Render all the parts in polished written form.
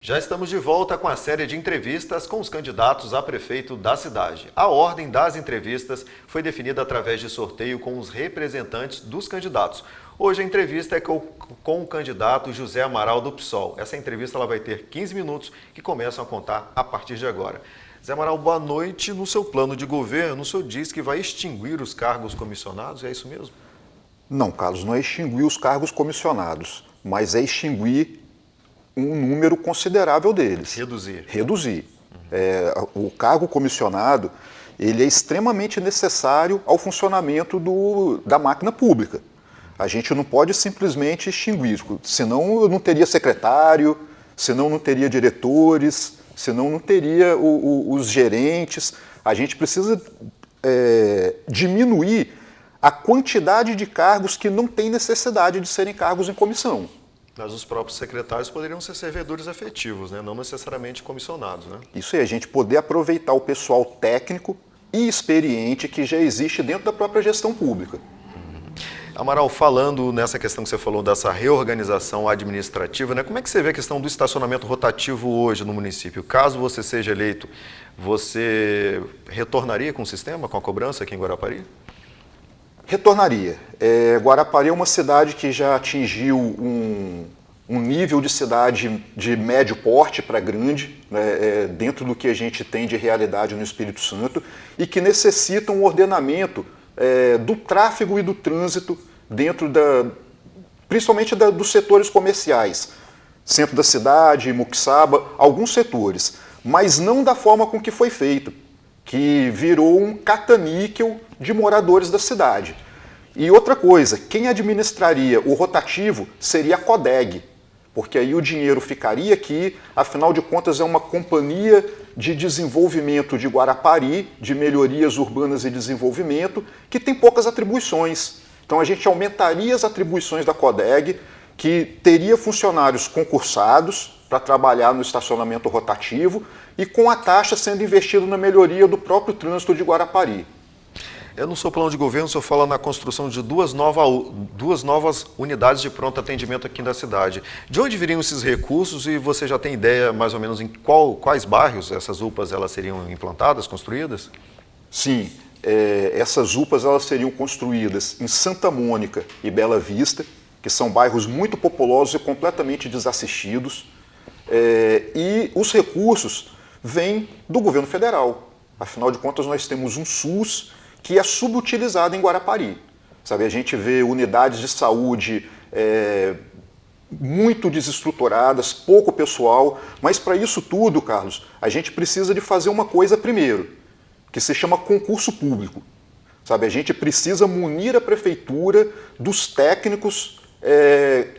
Já estamos de volta com a série de entrevistas com os candidatos a prefeito da cidade. A ordem das entrevistas foi definida através de sorteio com os representantes dos candidatos. Hoje a entrevista é com o candidato José Amaral do PSOL. Essa entrevista ela vai ter 15 minutos que começam a contar a partir de agora. Zé Amaral, boa noite. No seu plano de governo, o senhor diz que vai extinguir os cargos comissionados, é isso mesmo? Não, Carlos, não é extinguir os cargos comissionados, mas é extinguir um número considerável deles. Reduzir. O cargo comissionado ele é extremamente necessário ao funcionamento da máquina pública. A gente não pode simplesmente extinguir, senão não teria secretário, senão não teria diretores, senão não teria os gerentes. A gente precisa diminuir a quantidade de cargos que não tem necessidade de serem cargos em comissão. Mas os próprios secretários poderiam ser servidores efetivos, né? Não necessariamente comissionados, né? Isso aí, a gente poder aproveitar o pessoal técnico e experiente que já existe dentro da própria gestão pública. Amaral, falando nessa questão que você falou dessa reorganização administrativa, né? Como é que você vê a questão do estacionamento rotativo hoje no município? Caso você seja eleito, você retornaria com o sistema, com a cobrança aqui em Guarapari? Retornaria. Guarapari é uma cidade que já atingiu um nível de cidade de médio porte para grande, né, dentro do que a gente tem de realidade no Espírito Santo, e que necessita um ordenamento do tráfego e do trânsito dentro principalmente dos setores comerciais, centro da cidade, Muqueçaba, alguns setores, mas não da forma com que foi feito, que virou um cataníquel de moradores da cidade. E outra coisa, quem administraria o rotativo seria a CODEG, porque aí o dinheiro ficaria aqui, afinal de contas é uma companhia de desenvolvimento de Guarapari, de melhorias urbanas e desenvolvimento, que tem poucas atribuições. Então a gente aumentaria as atribuições da CODEG, que teria funcionários concursados para trabalhar no estacionamento rotativo e com a taxa sendo investida na melhoria do próprio trânsito de Guarapari. No seu plano de governo, o senhor fala na construção de duas novas unidades de pronto atendimento aqui na cidade. De onde viriam esses recursos e você já tem ideia mais ou menos em quais bairros essas UPAs elas seriam implantadas, construídas? Sim, essas UPAs elas seriam construídas em Santa Mônica e Bela Vista, que são bairros muito populosos e completamente desassistidos. E os recursos vêm do governo federal. Afinal de contas, nós temos um SUS que é subutilizado em Guarapari. Sabe, a gente vê unidades de saúde muito desestruturadas, pouco pessoal, mas para isso tudo, Carlos, a gente precisa de fazer uma coisa primeiro, que se chama concurso público. Sabe, a gente precisa munir a prefeitura dos técnicos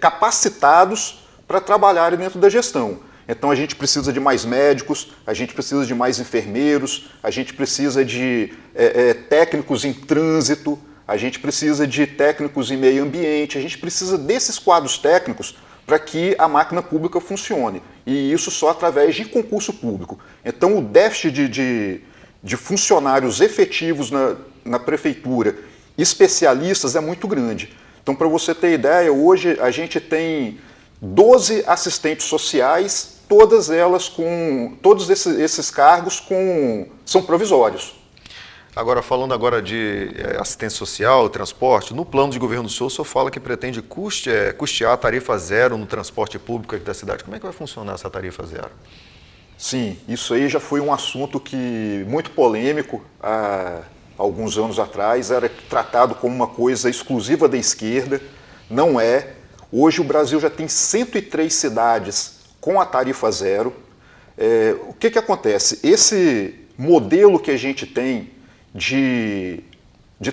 capacitados para trabalharem dentro da gestão. Então a gente precisa de mais médicos, a gente precisa de mais enfermeiros, a gente precisa de técnicos em trânsito, a gente precisa de técnicos em meio ambiente, a gente precisa desses quadros técnicos para que a máquina pública funcione. E isso só através de concurso público. Então o déficit de funcionários efetivos na prefeitura, especialistas, é muito grande. Então, para você ter ideia, hoje a gente tem 12 assistentes sociais, todos esses cargos são provisórios. Agora, falando agora de assistência social, transporte, no plano de governo do senhor, o senhor fala que pretende custear a tarifa zero no transporte público aqui da cidade. Como é que vai funcionar essa tarifa zero? Sim, isso aí já foi um assunto muito polêmico há alguns anos atrás, era tratado como uma coisa exclusiva da esquerda, não é. Hoje o Brasil já tem 103 cidades com a tarifa zero. O que acontece? Esse modelo que a gente tem de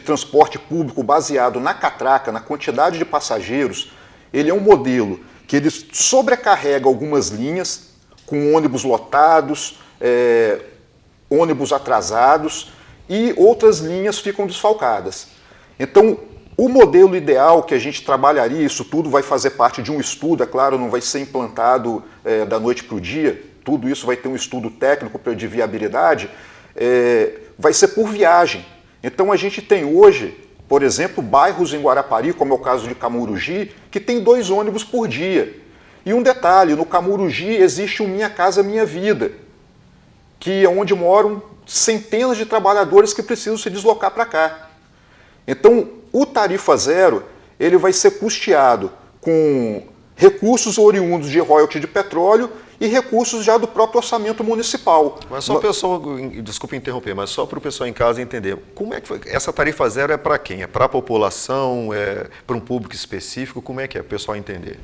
transporte público baseado na catraca, na quantidade de passageiros, ele é um modelo que ele sobrecarrega algumas linhas com ônibus lotados, ônibus atrasados e outras linhas ficam desfalcadas. Então, o modelo ideal que a gente trabalharia, isso tudo vai fazer parte de um estudo, é claro, não vai ser implantado da noite para o dia, tudo isso vai ter um estudo técnico de viabilidade, vai ser por viagem. Então a gente tem hoje, por exemplo, bairros em Guarapari, como é o caso de Camurugi, que tem 2 ônibus por dia. E um detalhe, no Camurugi existe o Minha Casa Minha Vida, que é onde moram centenas de trabalhadores que precisam se deslocar para cá. Então, o Tarifa Zero, ele vai ser custeado com recursos oriundos de royalty de petróleo e recursos já do próprio orçamento municipal. Mas só o pessoal, desculpa interromper, mas só para o pessoal em casa entender, como é que foi? Essa tarifa zero é para quem? É para a população? É para um público específico? Como é que é, para o pessoal entender?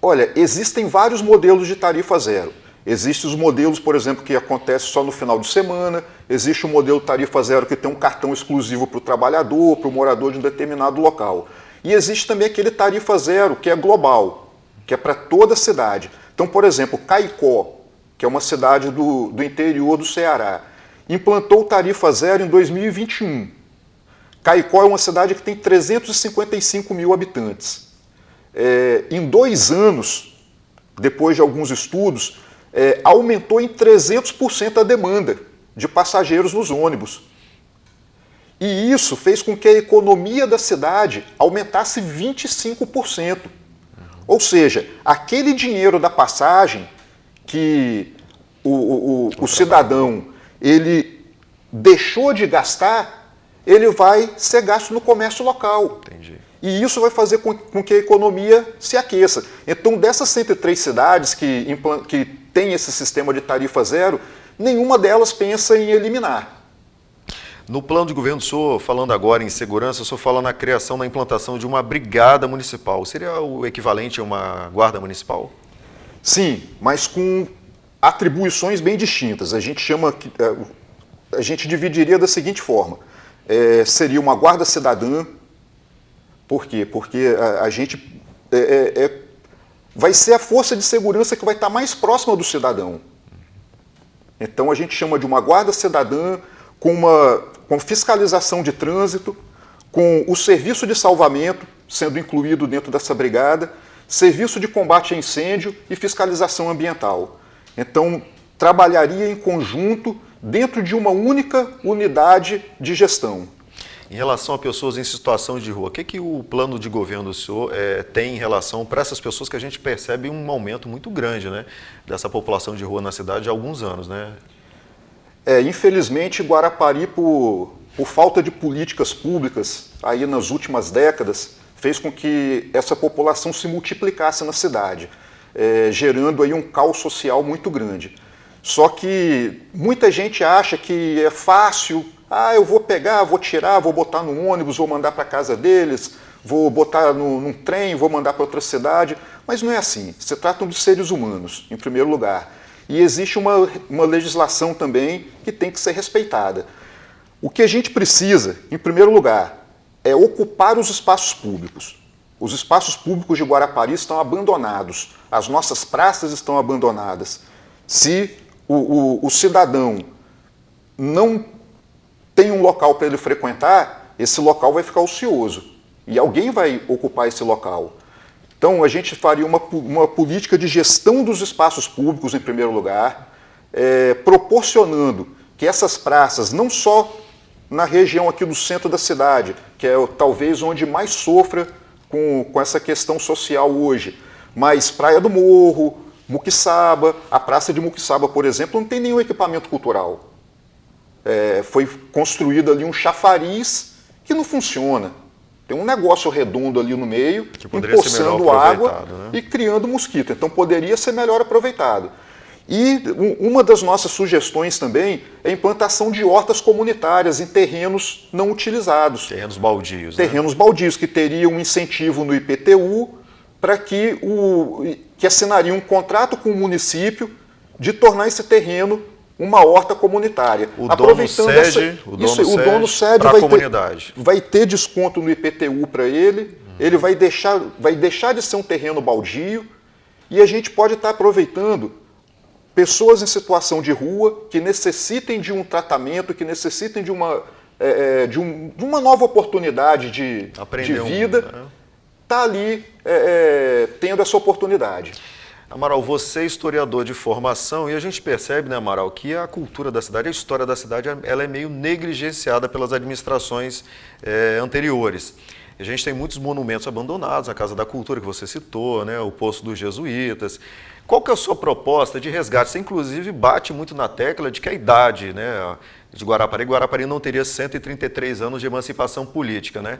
Olha, existem vários modelos de tarifa zero. Existem os modelos, por exemplo, que acontece só no final de semana, existe o modelo tarifa zero que tem um cartão exclusivo para o trabalhador, para o morador de um determinado local. E existe também aquele tarifa zero que é global, que é para toda a cidade. Então, por exemplo, Caicó, que é uma cidade do interior do Ceará, implantou tarifa zero em 2021. Caicó é uma cidade que tem 355 mil habitantes. Em 2 anos, depois de alguns estudos, aumentou em 300% a demanda de passageiros nos ônibus. E isso fez com que a economia da cidade aumentasse 25%. Ou seja, aquele dinheiro da passagem que o cidadão ele deixou de gastar, ele vai ser gasto no comércio local. Entendi. E isso vai fazer com que a economia se aqueça. Então, dessas 103 cidades que têm esse sistema de tarifa zero, nenhuma delas pensa em eliminar. No plano de governo, o senhor, falando agora em segurança, o senhor fala na criação, na implantação de uma brigada municipal. Seria o equivalente a uma guarda municipal? Sim, mas com atribuições bem distintas. A gente dividiria da seguinte forma. Seria uma guarda cidadã. Por quê? Porque a gente vai ser a força de segurança que vai estar mais próxima do cidadão. Então a gente chama de uma guarda cidadã com fiscalização de trânsito, com o serviço de salvamento sendo incluído dentro dessa brigada, serviço de combate a incêndio e fiscalização ambiental. Então, trabalharia em conjunto dentro de uma única unidade de gestão. Em relação a pessoas em situação de rua, o que o plano de governo do senhor tem em relação para essas pessoas que a gente percebe um aumento muito grande, né, dessa população de rua na cidade há alguns anos, né? Infelizmente, Guarapari, por falta de políticas públicas aí nas últimas décadas, fez com que essa população se multiplicasse na cidade, gerando aí um caos social muito grande. Só que muita gente acha que é fácil, eu vou pegar, vou tirar, vou botar no ônibus, vou mandar para a casa deles, vou botar num trem, vou mandar para outra cidade, mas não é assim. Se tratam de seres humanos, em primeiro lugar. E existe uma legislação também que tem que ser respeitada. O que a gente precisa, em primeiro lugar, é ocupar os espaços públicos. Os espaços públicos de Guarapari estão abandonados, as nossas praças estão abandonadas. Se o cidadão não tem um local para ele frequentar, esse local vai ficar ocioso e alguém vai ocupar esse local. Então, a gente faria uma política de gestão dos espaços públicos, em primeiro lugar, proporcionando que essas praças, não só na região aqui do centro da cidade, que é talvez onde mais sofra com essa questão social hoje, mas Praia do Morro, Muquiçaba, a Praça de Muquiçaba, por exemplo, não tem nenhum equipamento cultural. Foi construído ali um chafariz que não funciona. Tem um negócio redondo ali no meio, empoçando água, né, e criando mosquito. Então poderia ser melhor aproveitado. E uma das nossas sugestões também é a implantação de hortas comunitárias em terrenos não utilizados. Terrenos baldios. Terrenos baldios, que teriam um incentivo no IPTU para que assinaria um contrato com o município de tornar esse terreno uma horta comunitária. O dono cede para a comunidade. Vai ter desconto no IPTU para ele, ele vai deixar de ser um terreno baldio e a gente pode estar aproveitando pessoas em situação de rua que necessitem de um tratamento, que necessitem de uma nova oportunidade de vida, está ali tendo essa oportunidade. Amaral, você é historiador de formação e a gente percebe, né, Amaral, que a cultura da cidade, a história da cidade, ela é meio negligenciada pelas administrações anteriores. A gente tem muitos monumentos abandonados, a Casa da Cultura que você citou, né, o Poço dos Jesuítas. Qual que é a sua proposta de resgate? Você, inclusive, bate muito na tecla de que a idade, né, de Guarapari não teria 133 anos de emancipação política, né?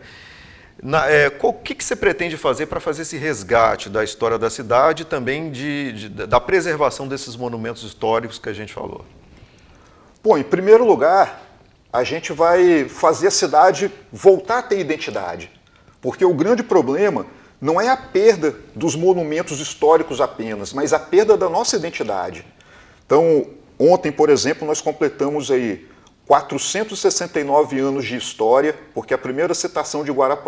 O que você pretende fazer para fazer esse resgate da história da cidade e também da preservação desses monumentos históricos que a gente falou? Bom, em primeiro lugar, a gente vai fazer a cidade voltar a ter identidade, porque o grande problema não é a perda dos monumentos históricos apenas, mas a perda da nossa identidade. Então, ontem, por exemplo, nós completamos aí 469 anos de história, porque a primeira citação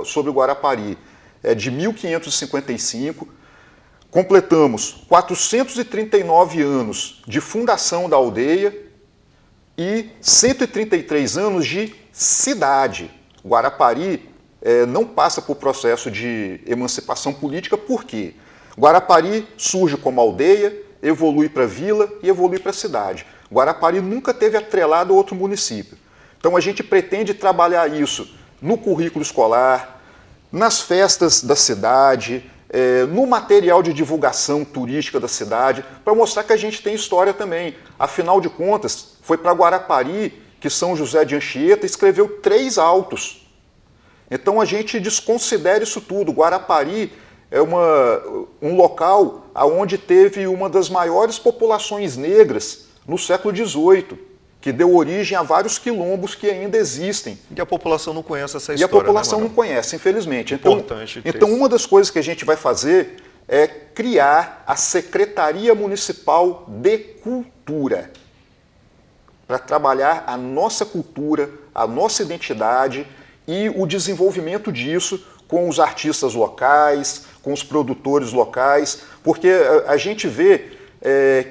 sobre Guarapari é de 1555. Completamos 439 anos de fundação da aldeia e 133 anos de cidade. Guarapari não passa por processo de emancipação política, por quê? Guarapari surge como aldeia, evolui para vila e evolui para cidade. Guarapari nunca teve atrelado a outro município. Então a gente pretende trabalhar isso no currículo escolar, nas festas da cidade, no material de divulgação turística da cidade, para mostrar que a gente tem história também. Afinal de contas, foi para Guarapari que São José de Anchieta escreveu 3 autos. Então a gente desconsidera isso tudo. Guarapari é um local onde teve uma das maiores populações negras no século XVIII, que deu origem a vários quilombos que ainda existem. E a população não conhece essa história, e a população não conhece, infelizmente. Então uma das coisas que a gente vai fazer é criar a Secretaria Municipal de Cultura, para trabalhar a nossa cultura, a nossa identidade e o desenvolvimento disso com os artistas locais, com os produtores locais, porque a gente vê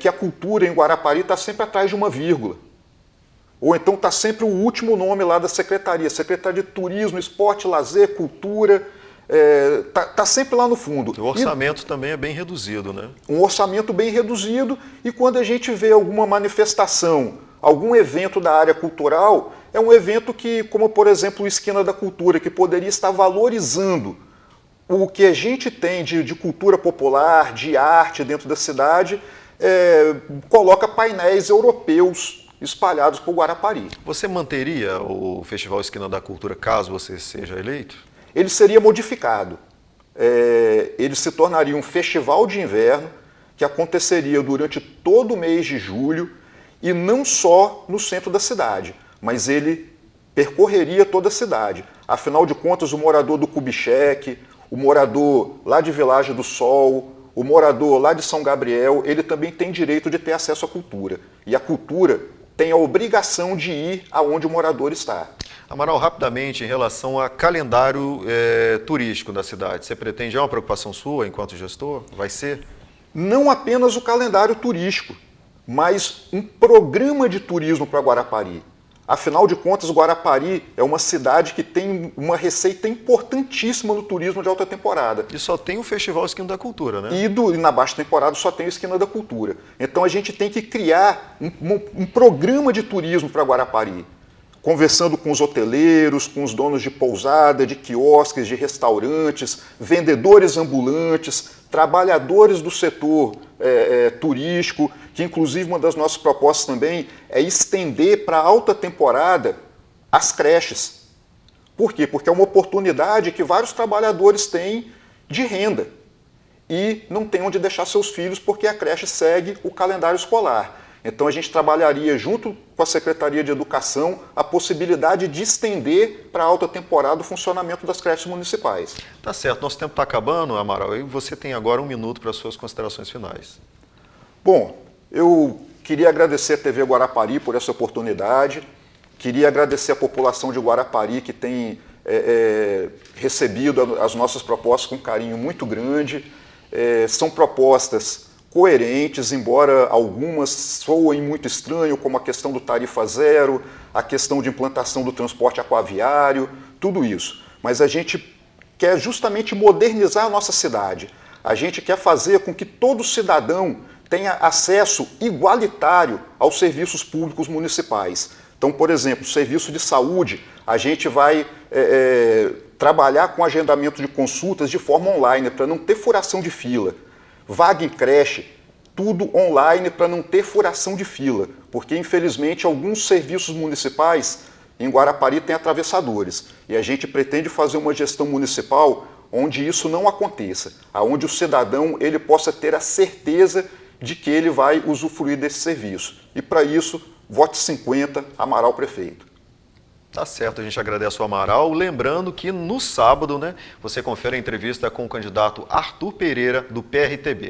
que a cultura em Guarapari está sempre atrás de uma vírgula. Ou então está sempre o último nome lá da secretaria, Secretaria de Turismo, Esporte, Lazer, Cultura, está sempre lá no fundo. O orçamento também é bem reduzido, né? Um orçamento bem reduzido, e quando a gente vê alguma manifestação, algum evento da área cultural, é um evento que, como por exemplo o Esquina da Cultura, que poderia estar valorizando o que a gente tem de cultura popular, de arte dentro da cidade, coloca painéis europeus espalhados por Guarapari. Você manteria o Festival Esquina da Cultura caso você seja eleito? Ele seria modificado. Ele se tornaria um festival de inverno que aconteceria durante todo o mês de julho e não só no centro da cidade, mas ele percorreria toda a cidade. Afinal de contas, o morador do Kubitschek, o morador lá de Vilagem do Sol, o morador lá de São Gabriel, ele também tem direito de ter acesso à cultura. E a cultura tem a obrigação de ir aonde o morador está. Amaral, rapidamente, em relação a calendário turístico da cidade, você pretende, é uma preocupação sua enquanto gestor? Vai ser? Não apenas o calendário turístico, mas um programa de turismo para Guarapari. Afinal de contas, Guarapari é uma cidade que tem uma receita importantíssima no turismo de alta temporada. E só tem o Festival Esquina da Cultura, né? E na baixa temporada só tem o Esquina da Cultura. Então a gente tem que criar um programa de turismo para Guarapari, conversando com os hoteleiros, com os donos de pousada, de quiosques, de restaurantes, vendedores ambulantes, trabalhadores do setor turístico, que inclusive uma das nossas propostas também é estender para a alta temporada as creches. Por quê? Porque é uma oportunidade que vários trabalhadores têm de renda e não tem onde deixar seus filhos porque a creche segue o calendário escolar. Então a gente trabalharia junto com a Secretaria de Educação a possibilidade de estender para a alta temporada o funcionamento das creches municipais. Tá certo, nosso tempo está acabando, Amaral, e você tem agora 1 minuto para as suas considerações finais. Bom, eu queria agradecer a TV Guarapari por essa oportunidade, queria agradecer a população de Guarapari que tem recebido as nossas propostas com um carinho muito grande. São propostas coerentes, embora algumas soem muito estranho, como a questão do tarifa zero, a questão de implantação do transporte aquaviário, tudo isso. Mas a gente quer justamente modernizar a nossa cidade. A gente quer fazer com que todo cidadão tenha acesso igualitário aos serviços públicos municipais. Então, por exemplo, serviço de saúde, a gente vai trabalhar com agendamento de consultas de forma online, para não ter furação de fila. Vaga em creche, tudo online para não ter furação de fila, porque infelizmente alguns serviços municipais em Guarapari têm atravessadores e a gente pretende fazer uma gestão municipal onde isso não aconteça, onde o cidadão ele possa ter a certeza de que ele vai usufruir desse serviço. E para isso, vote 50, Amaral Prefeito. Tá certo, a gente agradece o Amaral. Lembrando que no sábado, né, você confere a entrevista com o candidato Arthur Pereira, do PRTB.